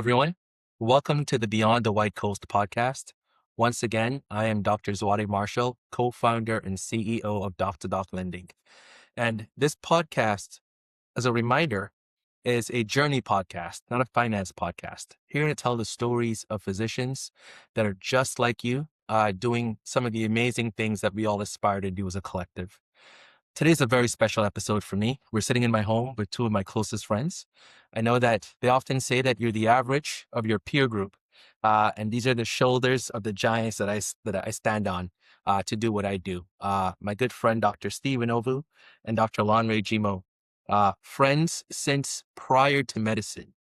everyone. Welcome to the Beyond the White Coast podcast. Once again, I am Dr. Zwade Marshall, co-founder and CEO of Dr. Lending. And this podcast, as a reminder, is a journey podcast, not a finance podcast. Here to tell the stories of physicians that are just like you, doing some of the amazing things that we all aspire to do as a collective. Today's a very special episode for me. We're sitting in my home with two of my closest friends. I know that they often say that you're the average of your peer group. And these are the shoulders of the giants that I stand on to do what I do. My good friend, Dr. Stephen Ovu and Dr. Lanre Jimoh, friends since prior to medicine.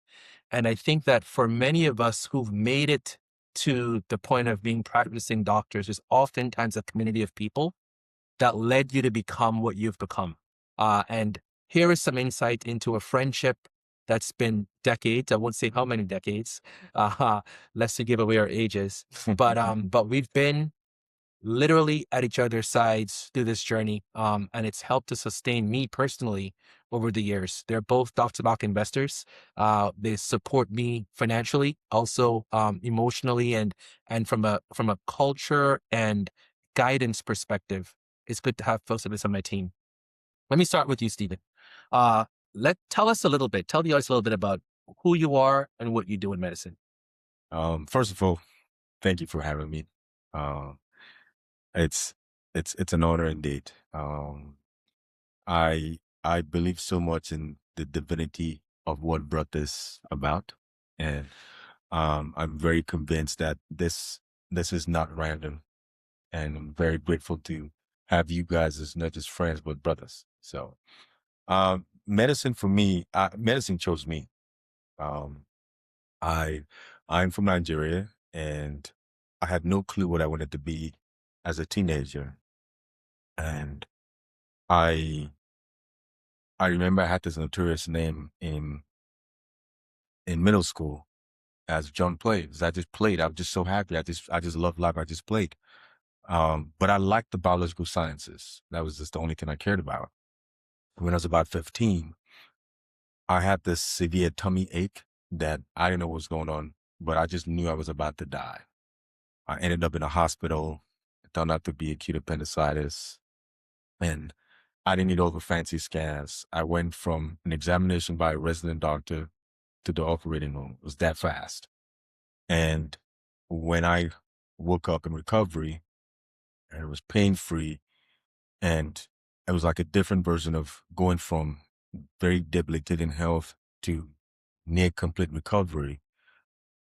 And I think that for many of us who've made it to the point of being practicing doctors, there's oftentimes a community of people that led you to become what you've become. And here is some insight into a friendship that's been decades. I won't say how many decades, lest to give away our ages. But we've been literally at each other's sides through this journey. And it's helped to sustain me personally over the years. They're both Dr. investors. They support me financially, also emotionally, and from a culture and guidance perspective. It's good to have folks like this on my team. Let me start with you, Stephen. Tell the audience a little bit about who you are and what you do in medicine. First of all, thank you for having me. It's an honor indeed. I believe so much in the divinity of what brought this about, and I'm very convinced that this is not random, and I'm very grateful to have you guys as not just friends but brothers. So, medicine for me, medicine chose me. Um, I'm from Nigeria, and I had no clue what I wanted to be as a teenager. And I remember I had this notorious name in middle school as John Plays. I just played. I was just so happy. I just loved life. I just played. But I liked the biological sciences. That was just the only thing I cared about. When I was about 15, I had this severe tummy ache that I didn't know what was going on, but I just knew I was about to die. I ended up in a hospital. It turned out to be acute appendicitis. And I didn't need all the fancy scans. I went from an examination by a resident doctor to the operating room. It was that fast. And when I woke up in recovery, and it was pain-free, and it was like a different version of going from very debilitating health to near complete recovery.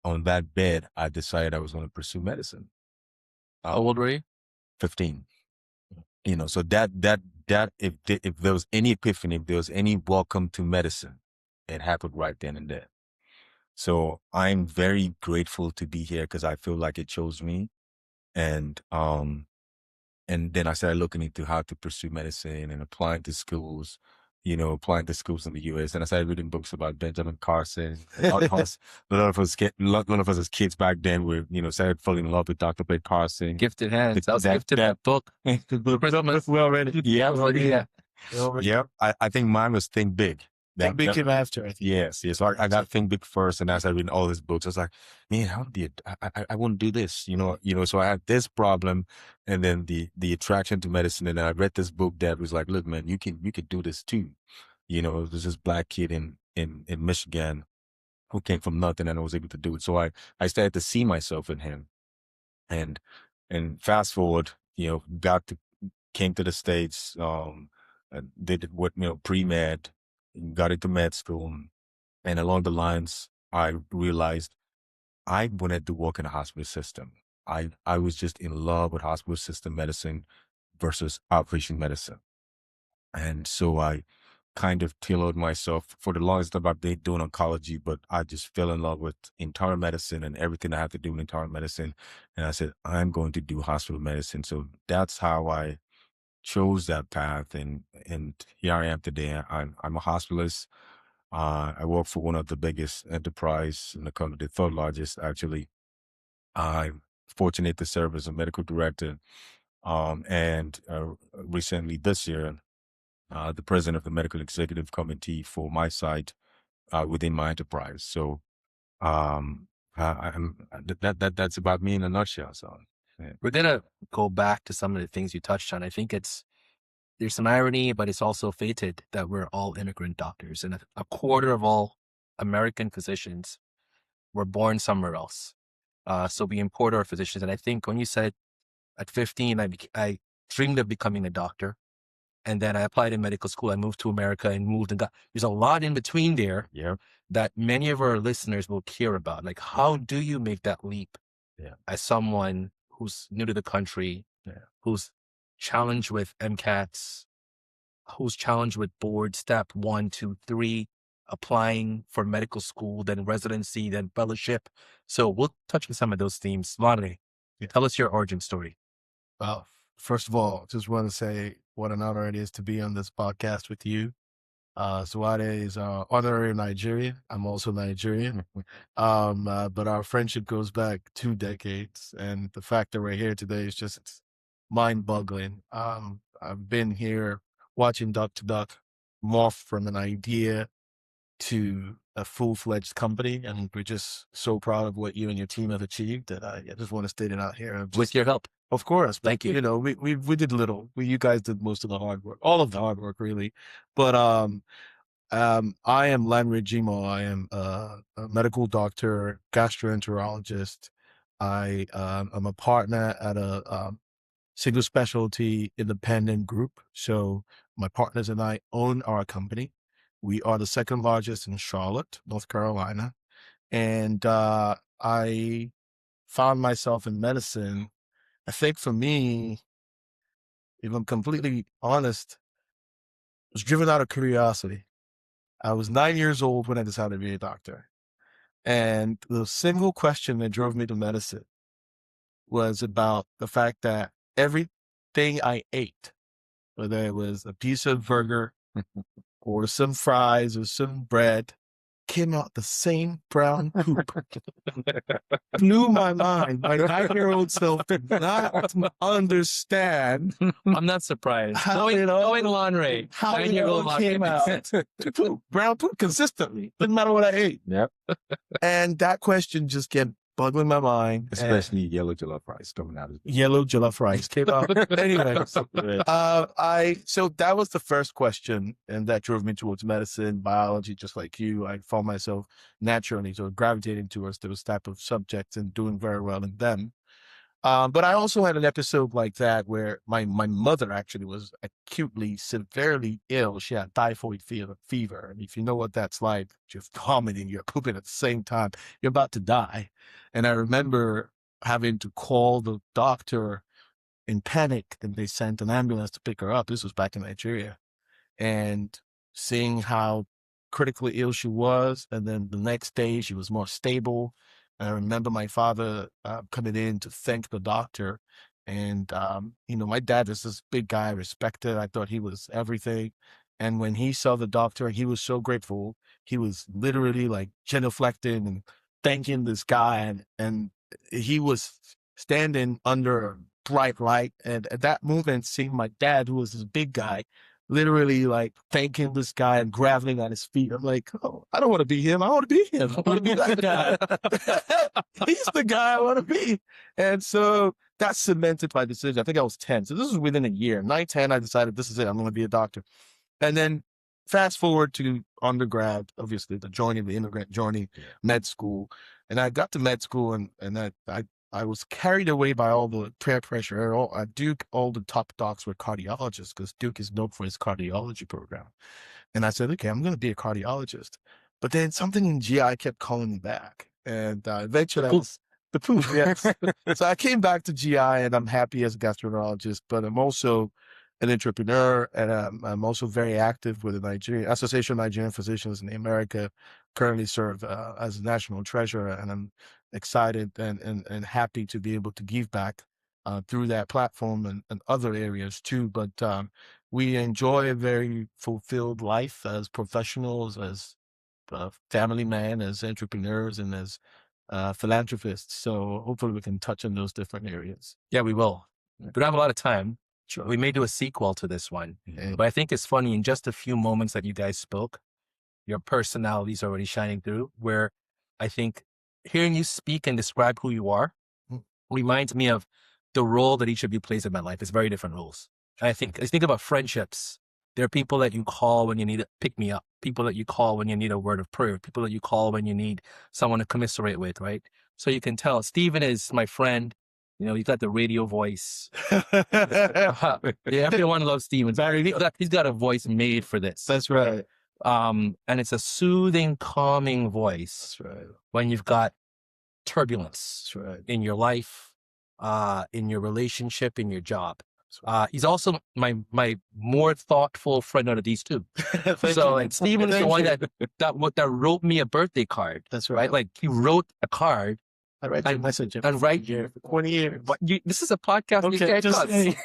On that bed, I decided I was going to pursue medicine. How old were you? 15. So that if there was any epiphany, if there was any welcome to medicine, it happened right then and there. So I'm very grateful to be here because I feel like it chose me. And then I started looking into how to pursue medicine and applying to schools in the US. And I started reading books about Benjamin Carson. A lot of us as kids back then were, started falling in love with Dr. Ben Carson. Gifted hands. I was gifted that book. Well read. Yeah. Yep. I think mine was Think Big. Think Big came after, I think. Yes. So I got Think Big first, and as I read all his books, I was like, man, I wouldn't do this, So I had this problem, and then the attraction to medicine, and then I read this book that was like, look, man, you could do this too. It was this black kid in Michigan who came from nothing, and I was able to do it. So I started to see myself in him, and fast forward, came to the States, did what pre-med. Got into med school, and along the lines, I realized I wanted to work in a hospital system. I was just in love with hospital system medicine versus outpatient medicine. And so I kind of tailored myself. For the longest time, I've been doing oncology, but I just fell in love with internal medicine and everything I have to do in internal medicine. And I said, I'm going to do hospital medicine. So that's how I chose that path, and here I am today. I'm a hospitalist. I work for one of the biggest enterprise in the country, the third largest actually. I'm fortunate to serve as a medical director, and recently this year, the president of the medical executive committee for my site within my enterprise. So That's about me in a nutshell. So yeah. We're going to go back to some of the things you touched on. I think there's some irony, but it's also fated that we're all immigrant doctors, and a quarter of all American physicians were born somewhere else. So we import our physicians. And I think when you said at 15, I dreamed of becoming a doctor. And then I applied in medical school. I moved to America and there's a lot in between there that many of our listeners will care about. Like, how do you make that leap as someone who's new to the country, who's challenged with MCATs, who's challenged with board step 1, 2, 3, applying for medical school, then residency, then fellowship. So we'll touch on some of those themes. Lanre, tell us your origin story. Well, first of all, just want to say what an honor it is to be on this podcast with you. Zwade is honorary Nigerian. I'm also Nigerian. But our friendship goes back 2 decades. And the fact that we're here today is just mind-boggling. I've been here watching Dr. Doc morph from an idea to a full-fledged company, and we're just so proud of what you and your team have achieved. And I just want to state it out here. With your help. Of course. Thank you. You know, we did little. You guys did most of the hard work, all of the hard work, really. But I am Lanre Jimoh. I am a medical doctor, gastroenterologist. I am a partner at a single specialty independent group. So my partners and I own our company. We are the second largest in Charlotte, North Carolina. And I found myself in medicine. I think for me, if I'm completely honest, I was driven out of curiosity. I was 9 years old when I decided to be a doctor. And the single question that drove me to medicine was about the fact that everything I ate, whether it was a piece of burger or some fries or some bread, came out the same brown poop. Blew my mind. My 9-year-old self did not understand. I'm not surprised. Knowing Lanre, how it all came out. Poop, brown poop consistently. Didn't matter what I ate. Yep. And that question just kept bugging my mind. Especially yellow jollof rice coming out of it. Yellow jollof rice came out. Anyway, so that was the first question, and that drove me towards medicine, biology, just like you. I found myself naturally sort of gravitating towards those type of subjects and doing very well in them. But I also had an episode like that where my mother actually was acutely, severely ill. She had typhoid fever. And if you know what that's like, you're vomiting, you're pooping at the same time, you're about to die. And I remember having to call the doctor in panic, and they sent an ambulance to pick her up. This was back in Nigeria. And seeing how critically ill she was, and then the next day she was more stable. I remember my father coming in to thank the doctor. And, my dad is this big guy, respected. I thought he was everything. And when he saw the doctor, he was so grateful. He was literally like genuflecting and thanking this guy. And he was standing under a bright light. And at that moment, seeing my dad, who was this big guy, literally like thanking this guy and groveling at his feet. I'm like, oh, I don't want to be him. I want to be him. I want to be that guy. He's the guy I want to be. And so that cemented my decision. I think I was 10. So this was within a year. 9, 10, I decided this is it. I'm going to be a doctor. And then fast forward to undergrad, obviously the immigrant journey, med school. And I got to med school, and I was carried away by all the peer pressure. At Duke, all the top docs were cardiologists, because Duke is known for its cardiology program. And I said, okay, I'm going to be a cardiologist. But then something in GI kept calling me back. And eventually the poop, yes. So I came back to GI, and I'm happy as a gastroenterologist, but I'm also an entrepreneur, and I'm also very active with the Association of Nigerian Physicians in America. Currently serve as a national treasurer, and I'm excited and happy to be able to give back through that platform and other areas too. But we enjoy a very fulfilled life as professionals, as family men, as entrepreneurs, and as philanthropists. So hopefully we can touch on those different areas. Yeah, we will. We don't have a lot of time. Sure. We may do a sequel to this one. Yeah. But I think it's funny, in just a few moments that you guys spoke, your personalities already shining through, where I think hearing you speak and describe who you are reminds me of the role that each of you plays in my life. It's very different roles. And I think about friendships. There are people that you call when you need to pick me up, people that you call when you need a word of prayer, people that you call when you need someone to commiserate with, right? So you can tell Stephen is my friend. You know, he's got the radio voice. Yeah, everyone loves Stephen. He's got a voice made for this. That's right. And it's a soothing, calming voice. That's right. When you've got turbulence That's right. in your life, in your relationship, in your job. He's also my more thoughtful friend out of these two. So and Stephen is the one that wrote me a birthday card. That's right. Like he wrote a card. I write you a message and right here for 20 years. But this is a podcast. Okay, You can't just saying.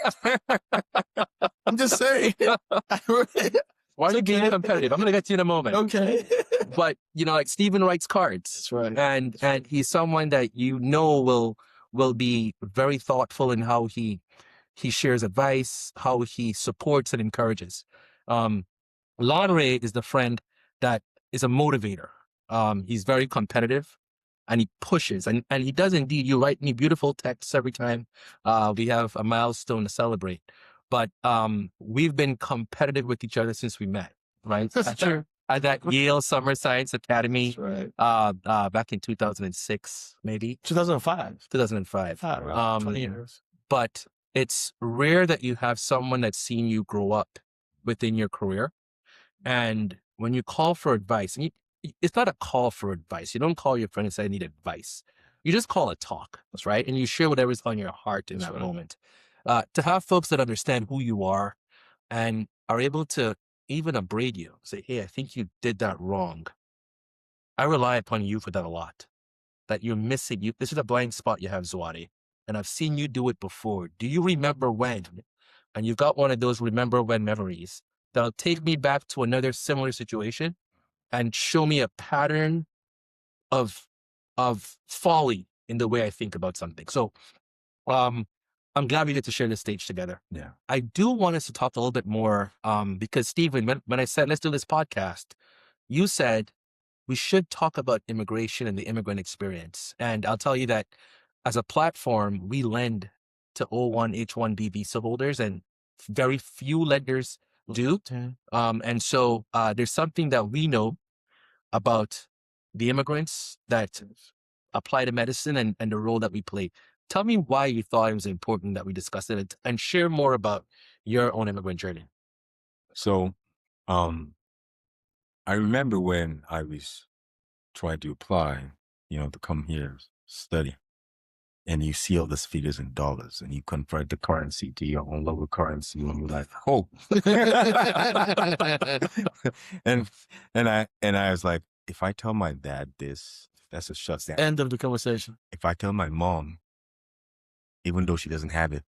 I'm just saying. Why are you being competitive? I'm going to get to you in a moment. Okay. But you know, like Stephen writes cards. That's right. And he's someone that you know will be very thoughtful in how he shares advice, how he supports and encourages. Lanre is the friend that is a motivator. He's very competitive and he pushes and he does indeed. You write me beautiful texts every time we have a milestone to celebrate. But we've been competitive with each other since we met, right? That's true. At that Yale Summer Science Academy, right. Back in 2006, maybe 2005. 2005. 20 years. But it's rare that you have someone that's seen you grow up within your career, and when you call for advice, and it's not a call for advice. You don't call your friend and say, "I need advice." You just call a talk, that's right, and you share whatever's on your heart in that moment. To have folks that understand who you are and are able to even upbraid you, say, "Hey, I think you did that wrong." I rely upon you for that a lot. That you're missing. This is a blind spot you have, Zwade, and I've seen you do it before. Do you remember when? And you've got one of those remember when memories that'll take me back to another similar situation and show me a pattern of folly in the way I think about something. So, I'm glad we get to share this stage together. Yeah. I do want us to talk a little bit more, because Stephen, when I said, let's do this podcast, you said we should talk about immigration and the immigrant experience. And I'll tell you that as a platform, we lend to O1, H1B visa holders, and very few lenders do. And so there's something that we know about the immigrants that apply to medicine and the role that we play. Tell me why you thought it was important that we discuss it and share more about your own immigrant journey. So, I remember when I was trying to apply, to come here, study, and you see all these figures in dollars and you convert the currency to your own local currency and you're like, oh. and I was like, if I tell my dad this, that's a shutdown. End of the conversation. If I tell my mom, even though she doesn't have it,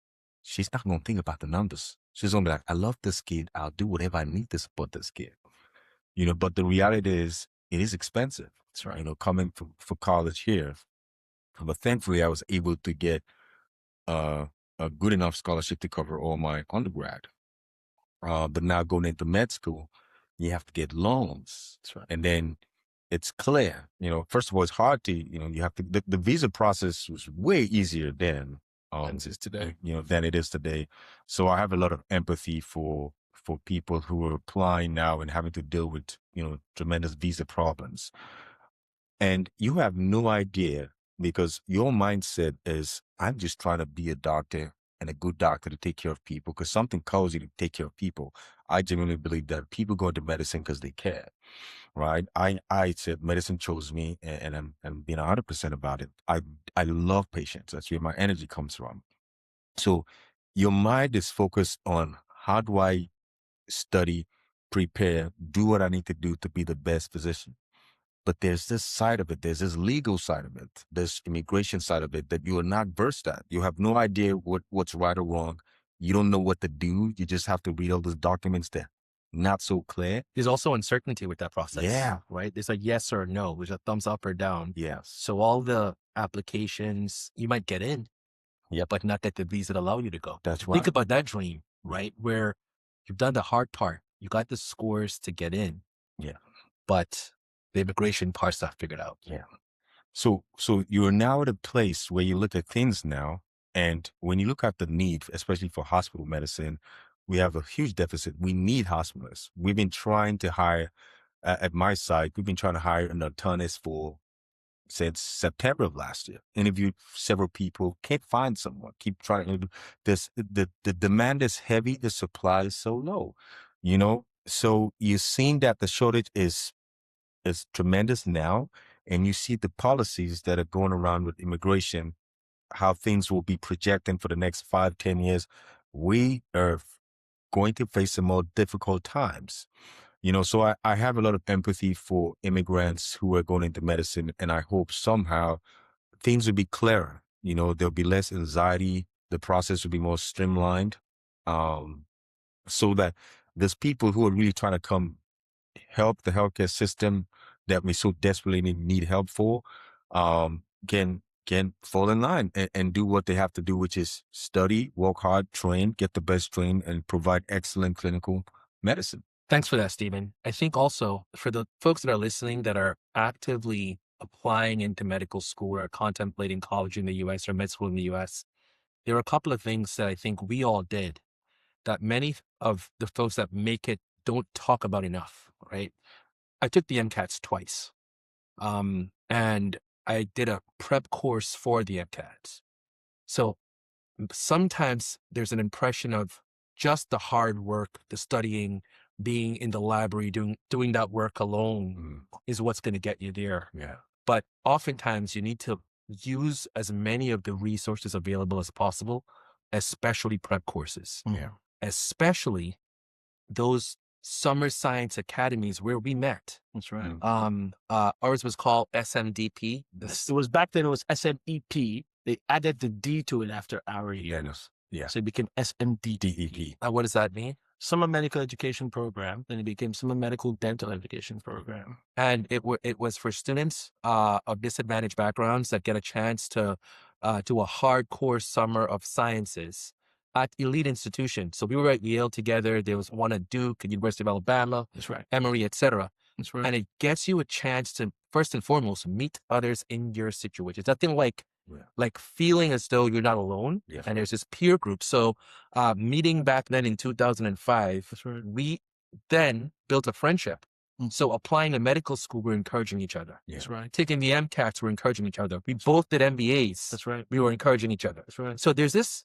she's not going to think about the numbers. She's going to be like, I love this kid. I'll do whatever I need to support this kid. But the reality is, it is expensive. That's right. Coming for college here. But thankfully, I was able to get a good enough scholarship to cover all my undergrad. But now going into med school, you have to get loans. That's right. And then it's clear, first of all, it's hard to, you have to, the visa process was way easier then. Than it is today. So I have a lot of empathy for people who are applying now and having to deal with, tremendous visa problems. And you have no idea, because your mindset is, I'm just trying to be a doctor and a good doctor to take care of people, because something calls you to take care of people. I genuinely believe that people go into medicine because they care, right? I said medicine chose me, and I'm being 100% about it. I love patients. That's where my energy comes from. So your mind is focused on, how do I study, prepare, do what I need to do to be the best physician? But there's this side of it. There's this legal side of it. There's immigration side of it that you are not versed at. You have no idea what's right or wrong. You don't know what to do. You just have to read all those documents that not so clear. There's also uncertainty with that process. Yeah. Right? There's a yes or a no. There's a thumbs up or down. Yes. So all the applications, you might get in, but not get the visa that allow you to go. That's right. Think about that dream, right? Where you've done the hard part. You got the scores to get in. Yeah. But the immigration part's not figured out. Yeah. So you're now at a place where you look at things now, and when you look at the need, especially for hospital medicine, we have a huge deficit. We need hospitalists. We've been trying to hire, at my site, we've been trying to hire an internist since September of last year. Interviewed several people, can't find someone. Keep trying. The demand is heavy, the supply is so low. So you're seeing that the shortage is tremendous now, and you see the policies that are going around with immigration, how things will be projecting for the next 5-10 years. We are going to face some more difficult times. So I have a lot of empathy for immigrants who are going into medicine, and I hope somehow things will be clearer. There'll be less anxiety. The process will be more streamlined, so that there's people who are really trying to come help the healthcare system that we so desperately need help for, can fall in line and do what they have to do, which is study, work hard, train, get the best train, and provide excellent clinical medicine. Thanks for that, Stephen. I think also for the folks that are listening that are actively applying into medical school or contemplating college in the US or med school in the US, there are a couple of things that I think we all did that many of the folks that make it don't talk about enough, right? I took the MCATs twice. And I did a prep course for the MCATs. So sometimes there's an impression of just the hard work, the studying, being in the library, doing that work alone is what's going to get you there. Yeah. But oftentimes you need to use as many of the resources available as possible, especially prep courses. Yeah. Especially those summer science academies where we met. That's right. Ours was called SMDP. It was back then, it was SMEP. They added the D to it after our year. Yeah. So it became SMDP. DEP. What does that mean? Summer Medical Education Program. Then it became Summer Medical Dental Education Program. And it was for students of disadvantaged backgrounds that get a chance to do a hardcore summer of sciences at elite institutions. So we were at Yale together. There was one at Duke and University of Alabama. That's right. Emory, etc. That's right. And it gets you a chance to, first and foremost, meet others in your situation. It's nothing like feeling as though you're not alone. Yeah. And there's this peer group. So meeting back then in 2005, That's right. we then built a friendship. So applying to medical school, we're encouraging each other. Yeah. That's right. Taking the MCATs, we're encouraging each other. We both did MBAs. That's right. We were encouraging each other. That's right. So there's this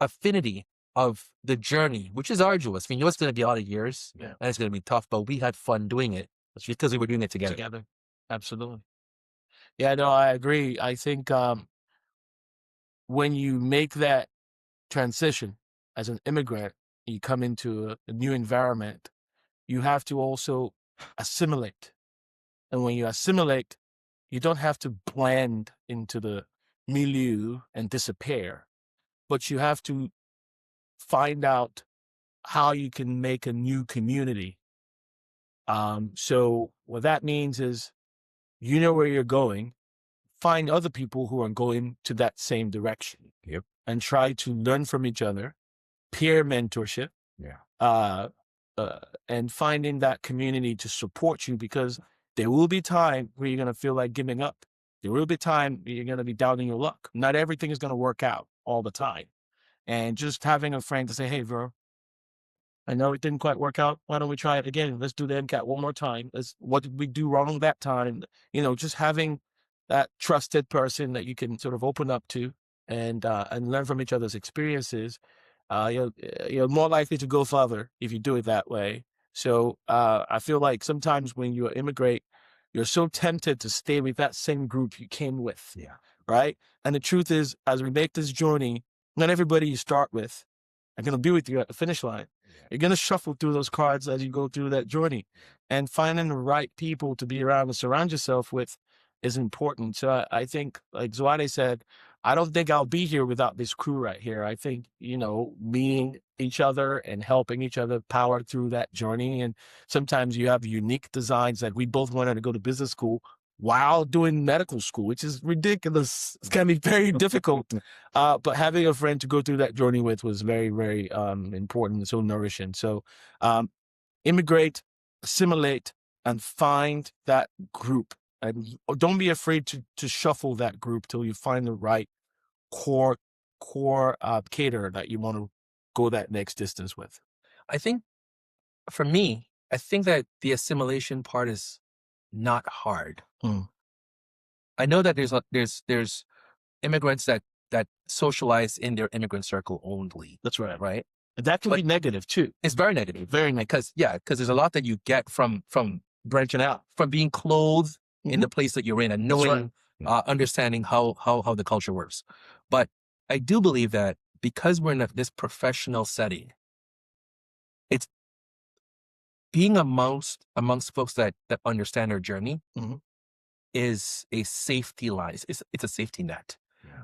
affinity of the journey, which is arduous. I mean, it's going to be a lot of years, and it's going to be tough, but we had fun doing it because we were doing it together. Absolutely. Yeah, no, I agree. I think when you make that transition as an immigrant, you come into a new environment, you have to also assimilate. And when you assimilate, you don't have to blend into the milieu and disappear, but you have to find out how you can make a new community. So what that means is, you know where you're going, find other people who are going to that same direction. Yep. And try to learn from each other, peer mentorship. Yeah. And finding that community to support you, because there will be time where you're going to feel like giving up. There will be time where you're going to be doubting your luck. Not everything is going to work out all the time. And just having a friend to say, hey, bro, I know it didn't quite work out. Why don't we try it again? Let's do the MCAT one more time. What did we do wrong that time? Just having that trusted person that you can sort of open up to and learn from each other's experiences. You're more likely to go further if you do it that way. So I feel like sometimes when you immigrate, you're so tempted to stay with that same group you came with. Yeah. Right. And the truth is, as we make this journey, not everybody you start with are going to be with you at the finish line. Yeah. You're going to shuffle through those cards as you go through that journey, and finding the right people to be around and surround yourself with is important. So I think, like Zwade said, I don't think I'll be here without this crew right here. I think, meeting each other and helping each other power through that journey. And sometimes you have unique designs. Like we both wanted to go to business school while doing medical school, which is ridiculous. It's going to be very difficult. But having a friend to go through that journey with was very, very important and so nourishing. So immigrate, assimilate, and find that group And don't be afraid to shuffle that group till you find the right core caterer that you want to go that next distance with. I think for me, I think that the assimilation part is not hard. I know that there's immigrants that socialize in their immigrant circle only. That's right. Right. And that can be negative too. It's very negative. Very negative. Because there's a lot that you get from Branching out. from being clothed in the place that you're in and knowing, understanding how the culture works. But I do believe that because we're in this professional setting, it's being amongst folks that understand our journey is a safety line. It's a safety net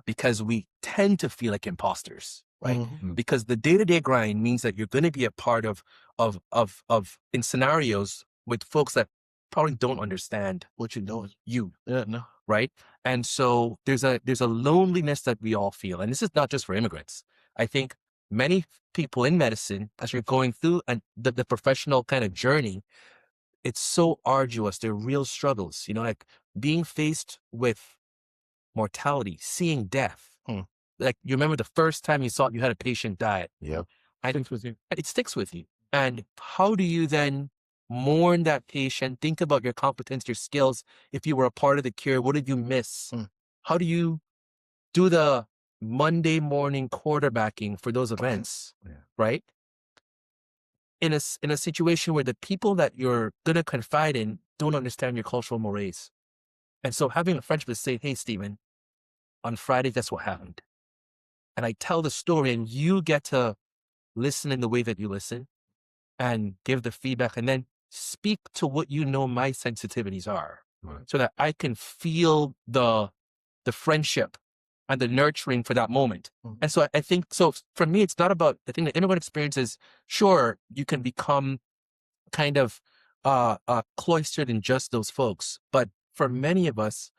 because we tend to feel like imposters, right? Because the day-to-day grind means that you're going to be a part of in scenarios with folks that probably don't understand what you're doing. Yeah, no. Right. And so there's a loneliness that we all feel. And this is not just for immigrants. I think many people in medicine, as you're going through the professional kind of journey, it's so arduous. They're real struggles, like being faced with mortality, seeing death. Like you remember the first time you had a patient die. Yep. It sticks with you. And how do you then mourn that patient, think about your competence, your skills? If you were a part of the cure, what did you miss? How do you do the Monday morning quarterbacking for those events, right? In a situation where the people that you're going to confide in don't understand your cultural mores. And so having a friendship to say, hey, Stephen, on Friday, that's what happened. And I tell the story and you get to listen in the way that you listen and give the feedback and then speak to what my sensitivities are so that I can feel the friendship and the nurturing for that moment. And so I think, so for me, it's not about, I think the immigrant experience is, sure, you can become kind of cloistered in just those folks. But for many of us,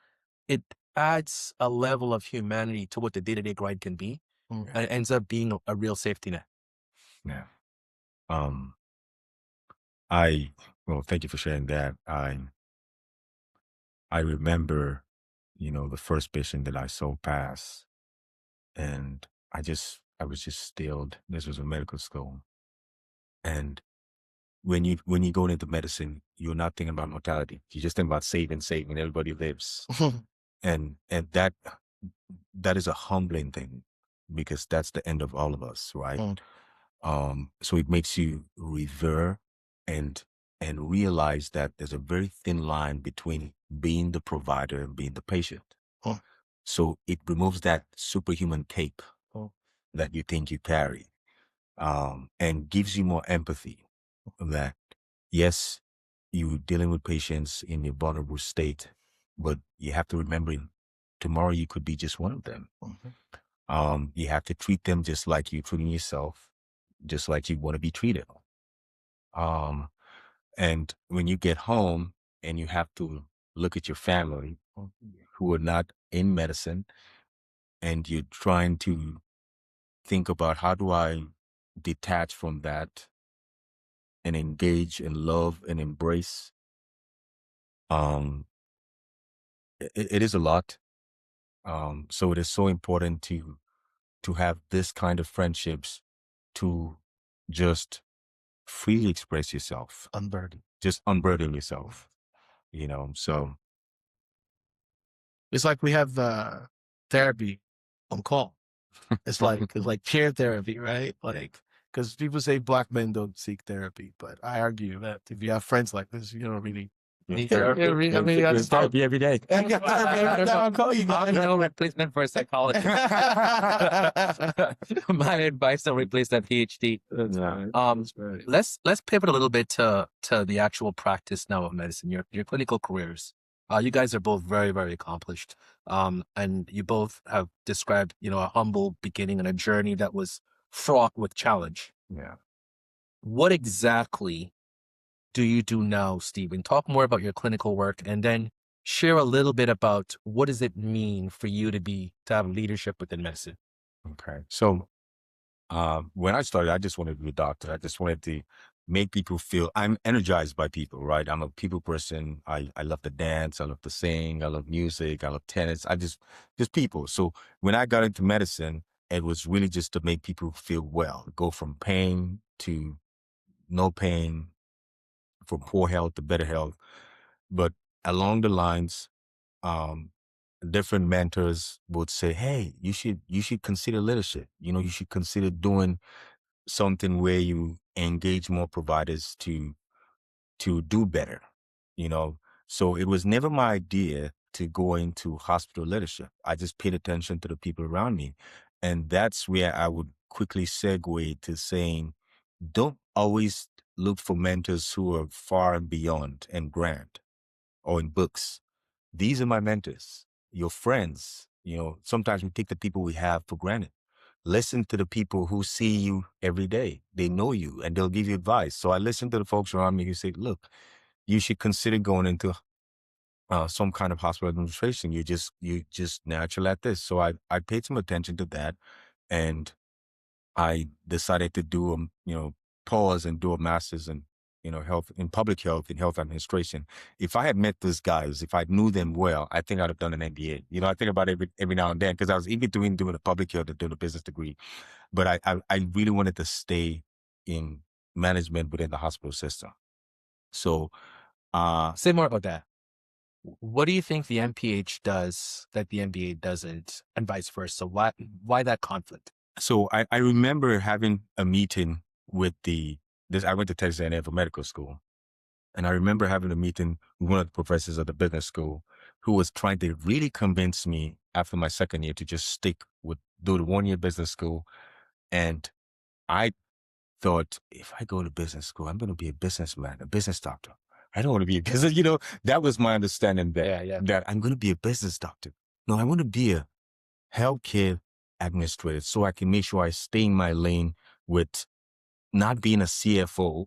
it adds a level of humanity to what the day-to-day grind can be. And it ends up being a real safety net. Yeah. Thank you for sharing that. I remember, the first patient that I saw pass, and I was just stilled. This was a medical school. And when you go into medicine, you're not thinking about mortality. You're just thinking about saving, everybody lives. and that is a humbling thing because that's the end of all of us, right? So it makes you revere and realize that there's a very thin line between being the provider and being the patient. So it removes that superhuman cape that you think you carry, and gives you more empathy that, yes, you're dealing with patients in a vulnerable state, but you have to remember tomorrow you could be just one of them. You have to treat them just like you're treating yourself, just like you want to be treated. And when you get home and you have to look at your family who are not in medicine, and you're trying to think about how do I detach from that and engage and love and embrace, it is a lot. So it is so important to have this kind of friendships, to just freely express yourself, just unburden yourself, so. It's like we have therapy on call. It's like peer therapy, right? Like, because people say Black men don't seek therapy, but I argue that if you have friends like this, you don't really need therapy. It's therapy every day. I'll call you. I'm no replacement for a psychologist. My advice: don't replace that PhD. Let's pivot a little bit to the actual practice now of medicine. Your clinical careers. You guys are both very, very accomplished. And you both have described, a humble beginning and a journey that was fraught with challenge. Yeah. What exactly do you do now, Stephen? Talk more about your clinical work and then share a little bit about what does it mean for you to have leadership within medicine? Okay. So when I started, I just wanted to be a doctor. I just wanted to make people feel, I'm energized by people, right? I'm a people person. I love to dance. I love to sing. I love music. I love tennis. just people. So when I got into medicine, it was really just to make people feel well, go from pain to no pain, from poor health to better health. But along the lines, different mentors would say, hey, you should consider leadership. You should consider doing something where you engage more providers to do better. So it was never my idea to go into hospital leadership. I just paid attention to the people around me. And that's where I would quickly segue to saying, don't always look for mentors who are far and beyond and grand or in books. These are my mentors, your friends. Sometimes we take the people we have for granted. Listen to the people who see you every day. They know you and they'll give you advice. So I listen to the folks around me who say, look, you should consider going into some kind of hospital administration. You just natural at this. So I paid some attention to that, and I decided to do pause and do a master's in public health and health administration. If I had met those guys, if I knew them well, I think I'd have done an MBA. I think about it every now and then, because I was even doing a public health and doing a business degree, but I really wanted to stay in management within the hospital system. So say more about that. What do you think the MPH does that the MBA doesn't, and vice versa? Why that conflict? So I remember having a meeting with I went to Texas A&M for medical school. And I remember having a meeting with one of the professors at the business school who was trying to really convince me after my second year to just do the 1 year business school. And I thought, if I go to business school, I'm going to be a businessman, a business doctor. I don't want to be a business, that was my understanding that I'm going to be a business doctor. No, I want to be a healthcare administrator so I can make sure I stay in my lane with not being a CFO,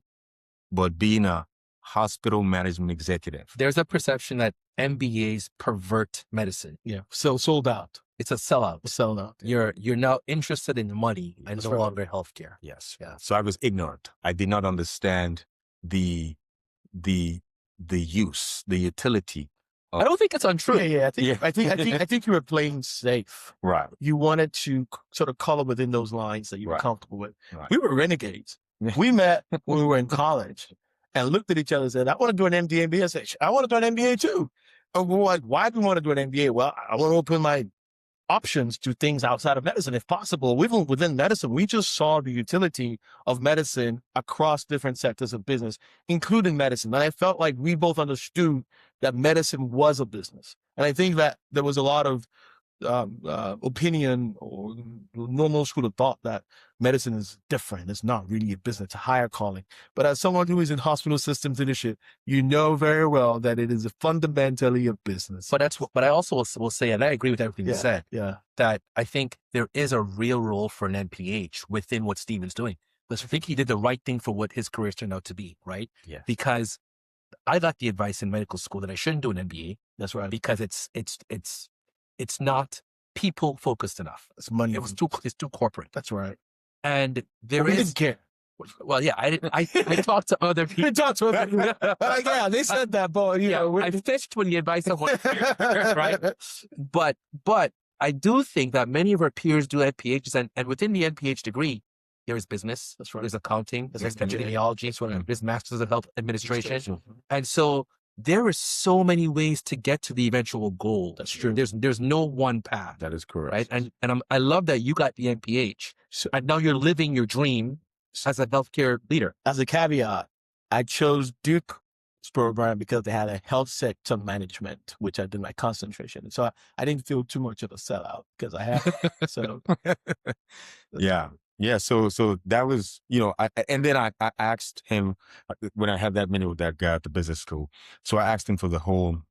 but being a hospital management executive. There's a perception that MBAs pervert medicine. Yeah. So sold out. It's a sellout. Sell out. Yeah. You're now interested in money and no longer healthcare. Yes. Yeah. So I was ignorant. I did not understand the use, the utility. I don't think it's untrue. Yeah. I think you were playing safe. Right. You wanted to sort of color within those lines that you were comfortable with. Right. We were renegades. We met when we were in college and looked at each other and said, I want to do an MD, MBA. I said, I want to do an MBA too. And we're like, why do we want to do an MBA? Well, I want to open my options to things outside of medicine, if possible. Even within medicine, we just saw the utility of medicine across different sectors of business, including medicine. And I felt like we both understood that medicine was a business. And I think that there was a lot of opinion or normal school of thought that medicine is different. It's not really a business, it's a higher calling. But as someone who is in hospital systems leadership, you know very well that it is fundamentally a business. But I also will say, and I agree with everything you said, that I think there is a real role for an MPH within what Stephen's doing. Because I think he did the right thing for what his career turned out to be, right? Yeah. Because I got the advice in medical school that I shouldn't do an MBA. That's right. Because it's not people focused enough. It's money. It's too corporate. That's right. And we didn't care. Well, yeah, I talked to other people. Yeah, they said that, but I fished when the advice of one, right? But I do think that many of our peers do NPHs, and within the NPH degree, there is business. That's right. There's accounting. There's epidemiology. There's masters of health administration, and so there are so many ways to get to the eventual goal. That's true. There's no one path. That is correct. Right, and I love that you got the NPH, and now you're living your dream as a healthcare leader. As a caveat, I chose Duke's program because they had a health sector management, which I did my concentration. So I didn't feel too much of a sellout because I had so. Yeah. So that was, and then I asked him when I had that meeting with that guy at the business school. So I asked him for the whole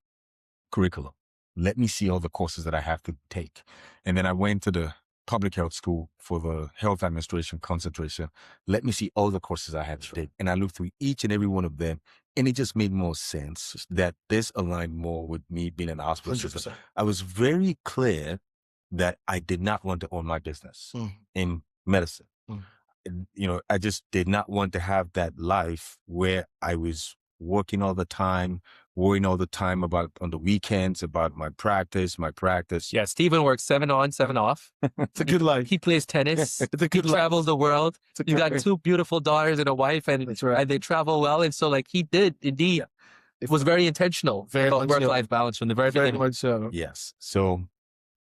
curriculum. Let me see all the courses that I have to take. And then I went to the public health school for the health administration concentration. Let me see all the courses I have to take. And I looked through each and every one of them. And it just made more sense that this aligned more with me being in the hospital system. I was very clear that I did not want to own my business in medicine. I just did not want to have that life where I was working all the time, worrying all the time about on the weekends about my practice. Yeah, Stephen works 7 on, 7 off. It's a good life. He plays tennis. It's a He good life. travels the world. He's got 2 beautiful daughters and a wife, and, That's right. and they travel well. And so, like, he did indeed. It was very intentional Very about much so. work-life balance from the very Very beginning. much so. Yes. So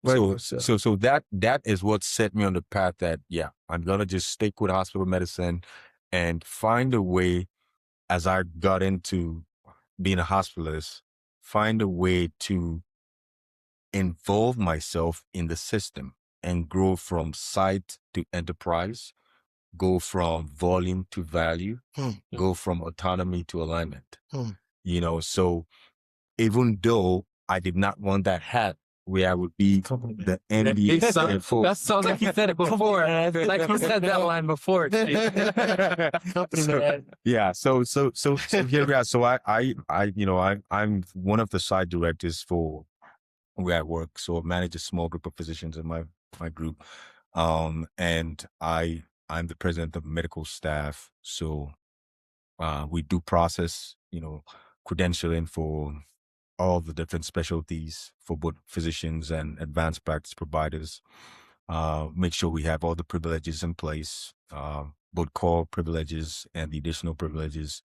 Very much so. that is what set me on the path that, I'm going to just stick with hospital medicine and find a way, as I got into being a hospitalist, find a way to involve myself in the system and grow from site to enterprise, go from volume to value, go from autonomy to alignment. So even though I did not want that hat where I would be the MD. That sounds like you said it before. Like you said that line before. So here we are. So I'm one of the site directors for where I work. So I manage a small group of physicians in my group. And I'm the president of medical staff. So we do process, credentialing for all the different specialties for both physicians and advanced practice providers. Make sure we have all the privileges in place, both core privileges and the additional privileges.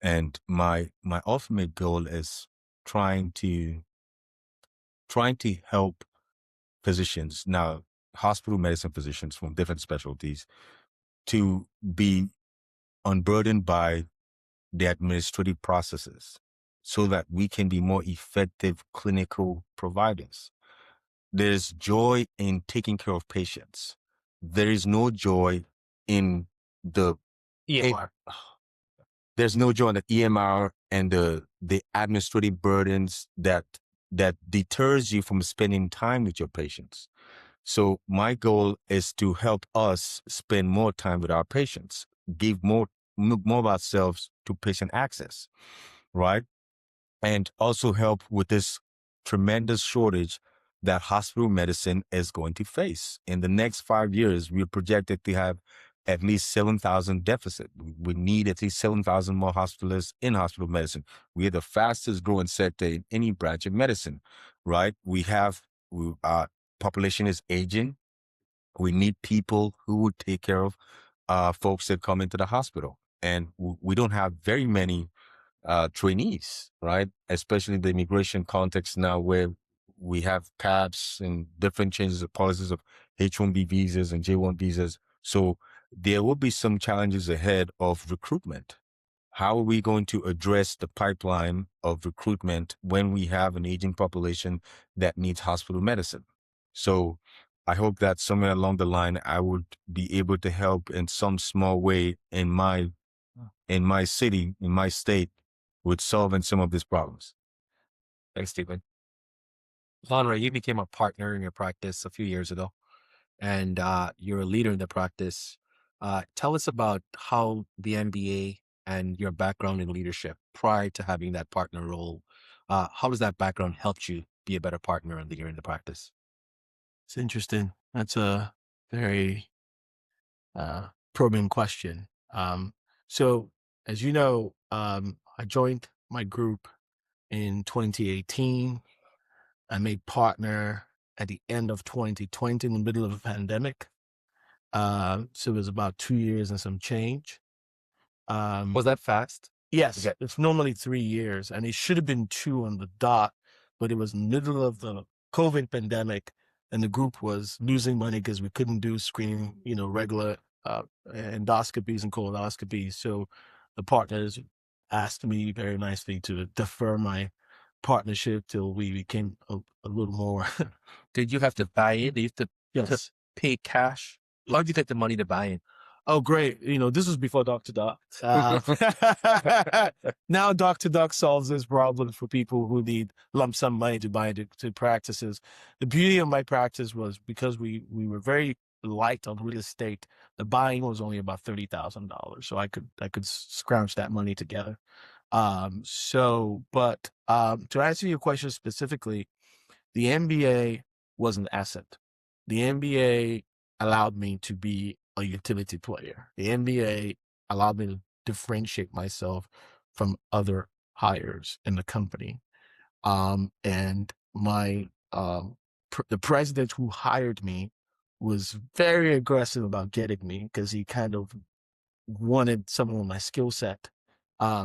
And my ultimate goal is trying to help physicians, now hospital medicine physicians from different specialties, to be unburdened by the administrative processes so that we can be more effective clinical providers. There's joy in taking care of patients. There is no joy in the EMR. There's no joy in the EMR and the administrative burdens that deters you from spending time with your patients. So my goal is to help us spend more time with our patients, give more of ourselves to patient access, right? And also help with this tremendous shortage that hospital medicine is going to face. In the next 5 years, we're projected to have at least 7,000 deficit. We need at least 7,000 more hospitalists in hospital medicine. We are the fastest growing sector in any branch of medicine, right? Our population is aging. We need people who would take care of folks that come into the hospital. And we don't have very many trainees, right? Especially the immigration context now where we have caps and different changes of policies of H-1B visas and J-1 visas. So there will be some challenges ahead of recruitment. How are we going to address the pipeline of recruitment when we have an aging population that needs hospital medicine? So I hope that somewhere along the line, I would be able to help in some small way in my city, in my state, with solving some of these problems. Thanks, Stephen. Lanre, you became a partner in your practice a few years ago, and you're a leader in the practice. Tell us about how the MBA and your background in leadership prior to having that partner role. How does that background help you be a better partner and leader in the practice? It's interesting. That's a very probing question. So as you know, I joined my group in 2018. I made partner at the end of 2020 in the middle of a pandemic. So it was about 2 years and some change. Was that fast? Yes, Okay. it's normally 3 years, and it should have been 2 on the dot, but it was middle of the COVID pandemic, and the group was losing money because we couldn't do screening, regular endoscopies and colonoscopies. So the partners asked me very nicely to defer my partnership till we became a little more. Did you have to buy in? Did you have to Yes. pay cash? How did you take the money to buy in? Oh, great. This was before Dr. Doc. Now Dr. Doc solves this problem for people who need lump sum money to buy into practices. The beauty of my practice was because we were very light on real estate, the buying was only about $30,000. So I could scrounge that money together. But to answer your question specifically, the MBA was an asset. The MBA allowed me to be a utility player. The MBA allowed me to differentiate myself from other hires in the company. And my the president who hired me was very aggressive about getting me because he kind of wanted someone with my skill set.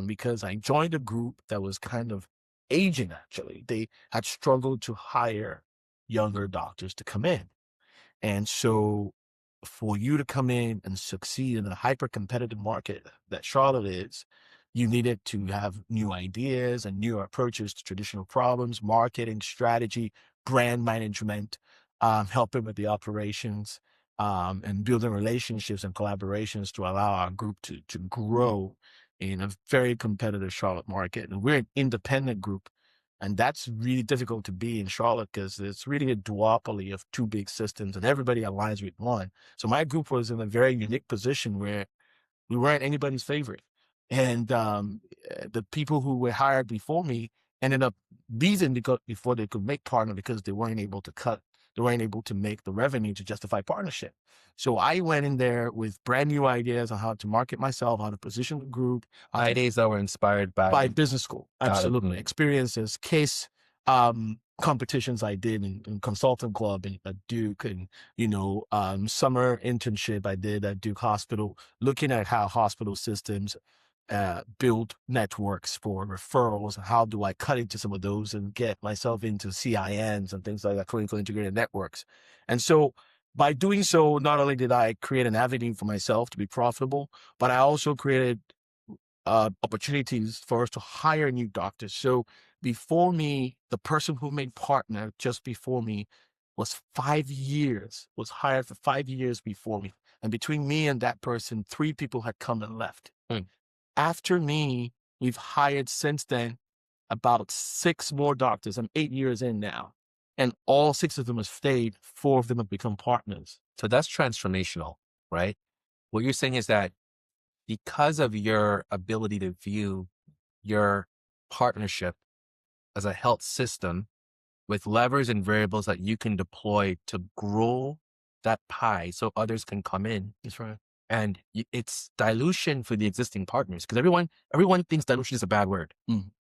Because I joined a group that was kind of aging, actually. They had struggled to hire younger doctors to come in. And so for you to come in and succeed in a hyper competitive market that Charlotte is, you needed to have new ideas and new approaches to traditional problems, marketing, strategy, brand management, helping with the operations, and building relationships and collaborations to allow our group to grow in a very competitive Charlotte market. And we're an independent group. And that's really difficult to be in Charlotte because it's really a duopoly of two big systems and everybody aligns with one. So my group was in a very unique position where we weren't anybody's favorite. And the people who were hired before me ended up leaving before they could make partner because they weren't able to make the revenue to justify partnership. So I went in there with brand new ideas on how to market myself, how to position the group. Ideas that were inspired by business school. Absolutely. Experiences, case competitions I did in consultant club and at Duke, and summer internship I did at Duke Hospital, looking at how hospital systems build networks for referrals. How do I cut into some of those and get myself into CINs and things like that, clinical integrated networks. And so by doing so, not only did I create an avenue for myself to be profitable, but I also created opportunities for us to hire new doctors. So before me, the person who made partner just before me was hired for 5 years before me. And between me and that person, 3 people had come and left. After me, we've hired since then about 6 more doctors. I'm 8 years in now. And all 6 of them have stayed. 4 of them have become partners. So that's transformational, right? What you're saying is that because of your ability to view your partnership as a health system with levers and variables that you can deploy to grow that pie so others can come in. That's right. And it's dilution for the existing partners, because everyone thinks dilution is a bad word.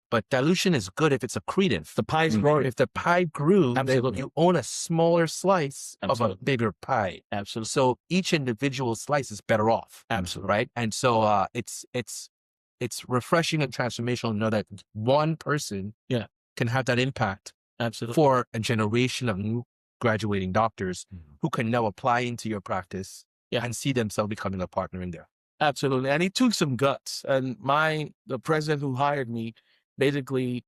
But dilution is good if it's accretive. The pie's growing. If the pie grew, Absolutely. you own a smaller slice Absolutely. of a bigger pie. Absolutely. So each individual slice is better off. Absolutely. Right? And so it's refreshing and transformational to know that one person can have that impact. Absolutely. For a generation of new graduating doctors who can now apply into your practice and see themselves becoming a partner in there. Absolutely. And it took some guts. And the president who hired me basically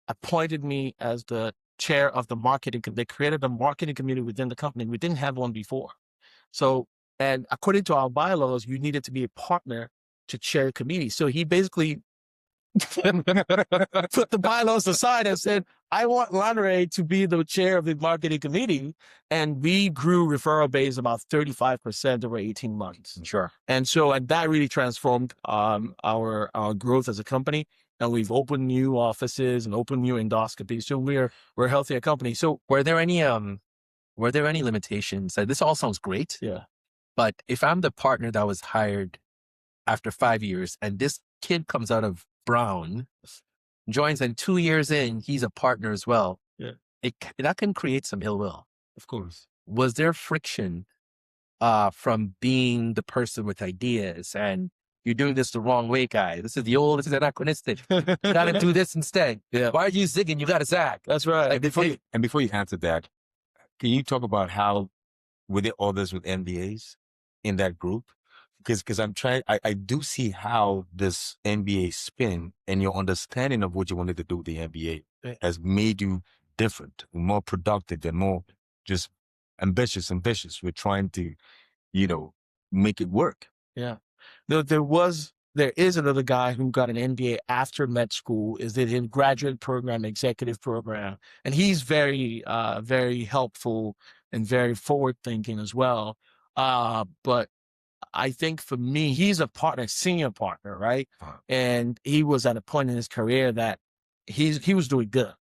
appointed me as the chair of the marketing. They created a marketing committee within the company. We didn't have one before. So, and according to our bylaws, you needed to be a partner to chair a committee. So he basically put the bylaws aside and said, I want Lanre to be the chair of the marketing committee. And we grew referral base about 35% over 18 months. Sure. And that really transformed our growth as a company. And we've opened new offices and opened new endoscopies. So we're a healthier company. So were there any limitations? This all sounds great. Yeah. But if I'm the partner that was hired after 5 years and this kid comes out of Brown, joins, and 2 years in, he's a partner as well. Yeah. That can create some ill will. Of course. Was there friction from being the person with ideas and you're doing this the wrong way, guys? This is anachronistic. You gotta do this instead. Yeah. Why are you zigging? You gotta zag. That's right. And before you answer that, can you talk about how were there others with MBAs in that group? Because I do see how this MBA spin and your understanding of what you wanted to do with the MBA has made you different, more productive, and more just ambitious. We're trying to, make it work. Yeah. There is another guy who got an MBA after med school, is in graduate program, executive program. And he's very, very helpful and very forward thinking as well. But I think for me, he's a partner, senior partner, right? And he was at a point in his career that he was doing good.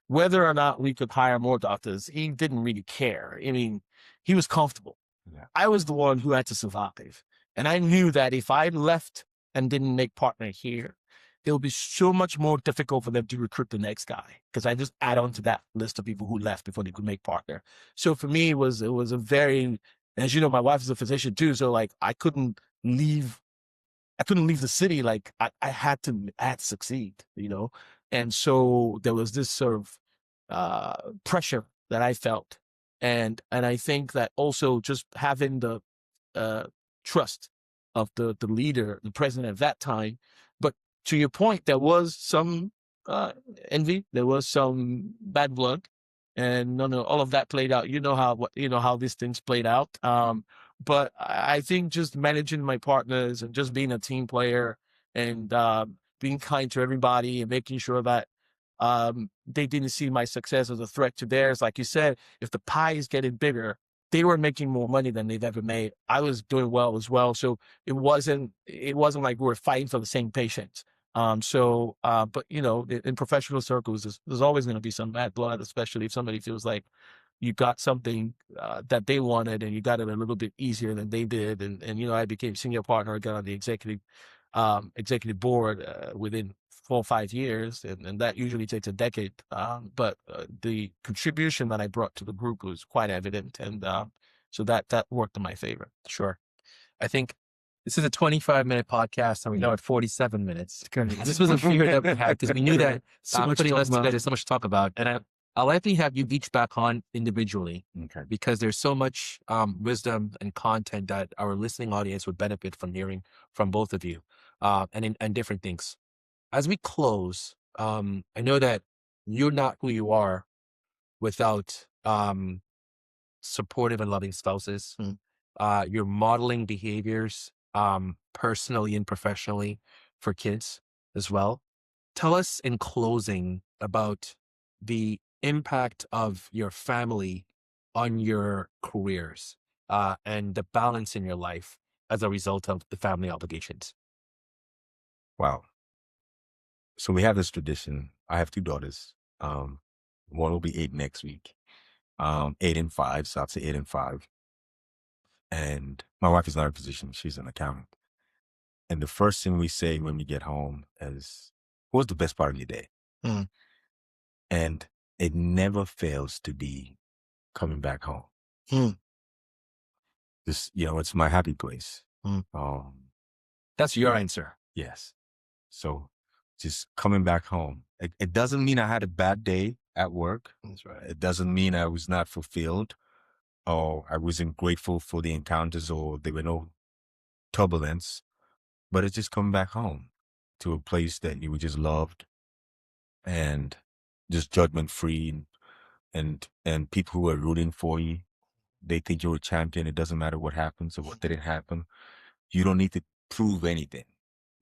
Whether or not we could hire more doctors, he didn't really care. I mean, he was comfortable. Yeah. I was the one who had to survive. And I knew that if I left and didn't make partner here, it would be so much more difficult for them to recruit the next guy, because I just add on to that list of people who left before they could make partner. So for me, it was a very, as you know, my wife is a physician too. So like I couldn't leave the city. Like I had to succeed, you know? And so there was this sort of pressure that I felt. And I think that also just having the trust of the leader, the president at that time. But to your point, there was some envy, there was some bad blood, and none of all of that played out. You know how these things played out. But I think just managing my partners and just being a team player and being kind to everybody and making sure that they didn't see my success as a threat to theirs. Like you said, if the pie is getting bigger, they were making more money than they've ever made. I was doing well as well. So it wasn't like we were fighting for the same patient. But you know, in professional circles, there's always going to be some bad blood, especially if somebody feels like you got something that they wanted and you got it a little bit easier than they did. And you know, I became senior partner, I got on the executive board within 4 or 5 years, and that usually takes a decade. But the contribution that I brought to the group was quite evident, and so that worked in my favor. Sure. I think this is a 25-minute podcast, and we know at 47 minutes. This was a fear that we had because we knew that so much together, so much to talk about. And I'll likely have you each back on individually, Okay. because there's so much wisdom and content that our listening audience would benefit from hearing from both of you, and different things. As we close, I know that you're not who you are without supportive and loving spouses. You're modeling behaviors personally and professionally for kids as well. Tell us in closing about the impact of your family on your careers and the balance in your life as a result of the family obligations. Wow. So we have this tradition. I have 2 daughters. One will be 8 next week. 8 and 5. So I'll say 8 and 5. And my wife is not a physician. She's an accountant. And the first thing we say when we get home is, what's the best part of your day? Mm. And it never fails to be coming back home. Mm. This, you know, it's my happy place. Mm. That's your answer. Yes. So just coming back home. It doesn't mean I had a bad day at work. That's right. It doesn't mean I was not fulfilled or I wasn't grateful for the encounters or there were no turbulence, but it's just coming back home to a place that you were just loved and just judgment free, and people who are rooting for you. They think you're a champion. It doesn't matter what happens or what didn't happen. You don't need to prove anything.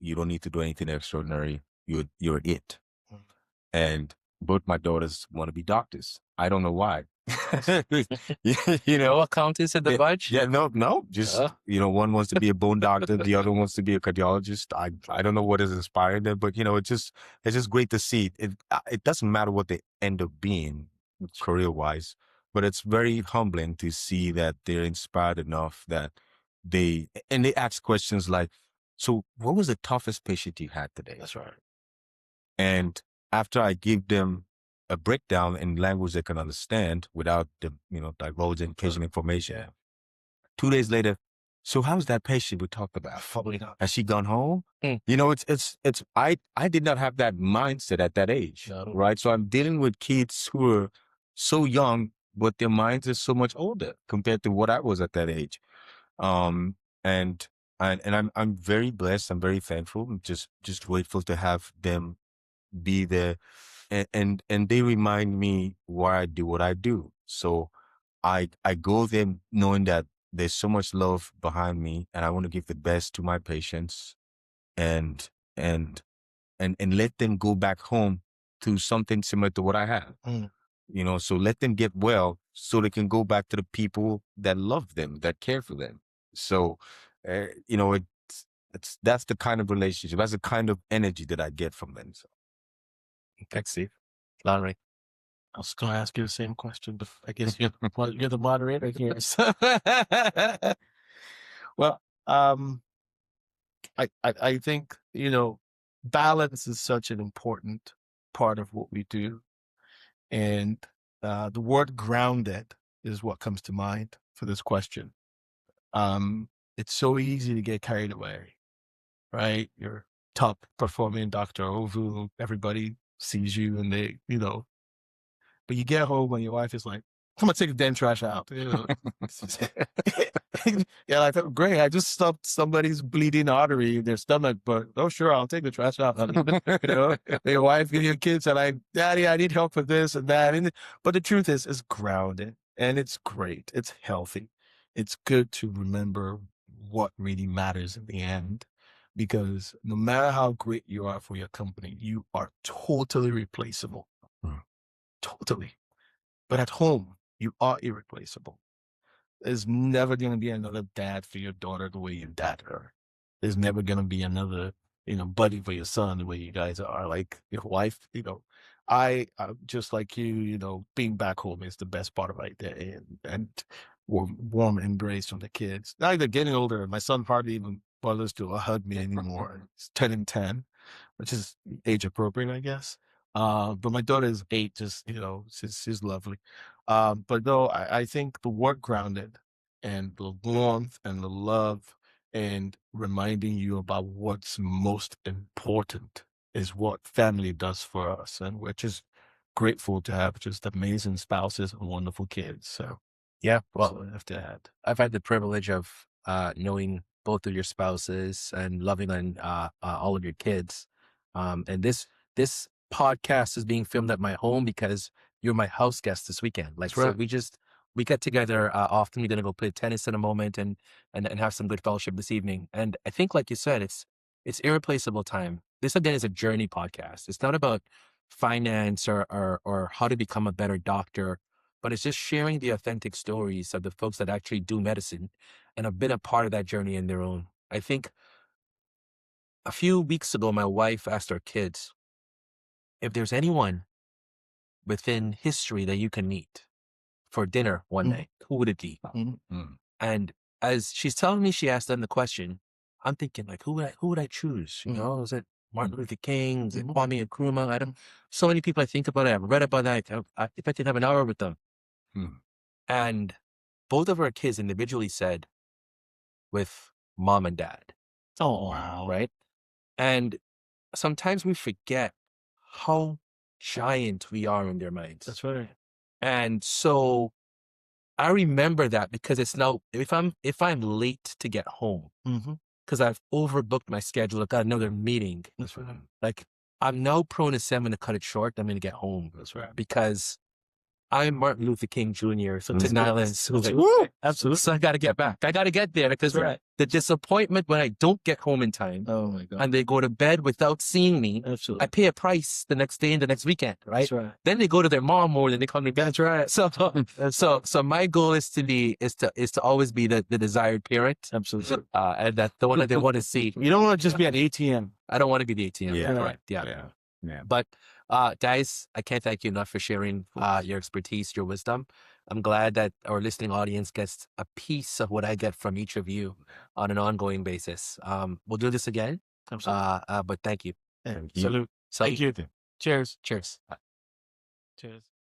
You don't need to do anything extraordinary. You're it. And both my daughters want to be doctors. I don't know why. You know, No accountants in the bunch? Yeah, no. Just, you know, one wants to be a bone doctor. The other wants to be a cardiologist. I don't know what is inspiring them, but you know, it's just great to see. It doesn't matter what they end up being career wise, but it's very humbling to see that they're inspired enough that they ask questions like, so what was the toughest patient you had today? That's right. And after I give them a breakdown in language they can understand without the, you know, divulging patient information, 2 days later, so how's that patient we talked about? Probably not. Has she gone home? You know, I did not have that mindset at that age, right? So I'm dealing with kids who are so young, but their minds are so much older compared to what I was at that age. And I'm very blessed. I'm very thankful. I'm just grateful to have them be there, and they remind me why I do what I do. So I go there knowing that there's so much love behind me, and I want to give the best to my patients, and let them go back home to something similar to what I have. You know, so let them get well so they can go back to the people that love them, that care for them. So, you know, that's the kind of relationship, that's the kind of energy that I get from them. So. Thanks, Steve. Lanre. I was going to ask you the same question, but I guess you're the moderator here. Well, I think, balance is such an important part of what we do. And the word grounded is what comes to mind for this question. It's so easy to get carried away, right? You're top performing Dr. Ovu, everybody sees you and they, but you get home and your wife is like, come on, take the damn trash out. Yeah, like, oh, great. I just stopped somebody's bleeding artery in their stomach, but oh, sure, I'll take the trash out. Your wife and your kids are like, Daddy, I need help with this and that. But the truth is, it's grounded and it's great. It's healthy. It's good to remember what really matters in the end, because no matter how great you are for your company, you are totally replaceable. Totally. But at home, you are irreplaceable. There's never going to be another dad for your daughter the way you dad her. There's never going to be another, buddy for your son the way you guys are. Like your wife, I just like you, being back home is the best part of my day, and warm embrace from the kids. Now they're getting older. My son hardly even bothers to hug me anymore. He's 10 and 10, which is age appropriate, I guess. But my daughter is 8, just, she's lovely. But no, I think the word grounded and the warmth and the love and reminding you about what's most important is what family does for us. And we're just grateful to have just amazing spouses and wonderful kids. So Yeah, that's well, what I have to add. I've had the privilege of knowing both of your spouses and loving on all of your kids. And this podcast is being filmed at my home because you're my house guest this weekend. Like, That's so right. we get together often. We're gonna go play tennis in a moment and have some good fellowship this evening. And I think, like you said, it's irreplaceable time. This again is a journey podcast. It's not about finance or how to become a better doctor, but it's just sharing the authentic stories of the folks that actually do medicine and have been a part of that journey in their own. I think a few weeks ago, my wife asked our kids if there's anyone within history that you can meet for dinner one night, who would it be? And as she's telling me, she asked them the question, I'm thinking, like, who would I choose? Is it Martin Luther King? Is it Kwame Nkrumah? I don't. So many people I think about it. I've read about that. If I could have an hour with them, and both of our kids individually said, with mom and dad. Oh, wow. Right? And sometimes we forget how giant we are in their minds. That's right. And so I remember that because it's now, if I'm late to get home, because I've overbooked my schedule, I've got another meeting. That's right. Like, I'm now prone to say I'm going to cut it short. I'm going to get home. That's right. Because I'm Martin Luther King Jr. So Absolutely. So I got to get back. I got to get there because the disappointment when I don't get home in time, Oh my God. and they go to bed without seeing me, Absolutely. I pay a price the next day and the next weekend, right? That's right. Then they go to their mom more than they call me back. That's right. So my goal is to always be the desired parent, Absolutely. and that the one that they want to see. You don't want to just be an ATM. I don't want to be the ATM. Yeah. Right. Yeah. But guys, I can't thank you enough for sharing your expertise, your wisdom. I'm glad that our listening audience gets a piece of what I get from each of you on an ongoing basis. We'll do this again. Absolutely. But thank you. Salute. Thank you. Cheers. Cheers. Cheers.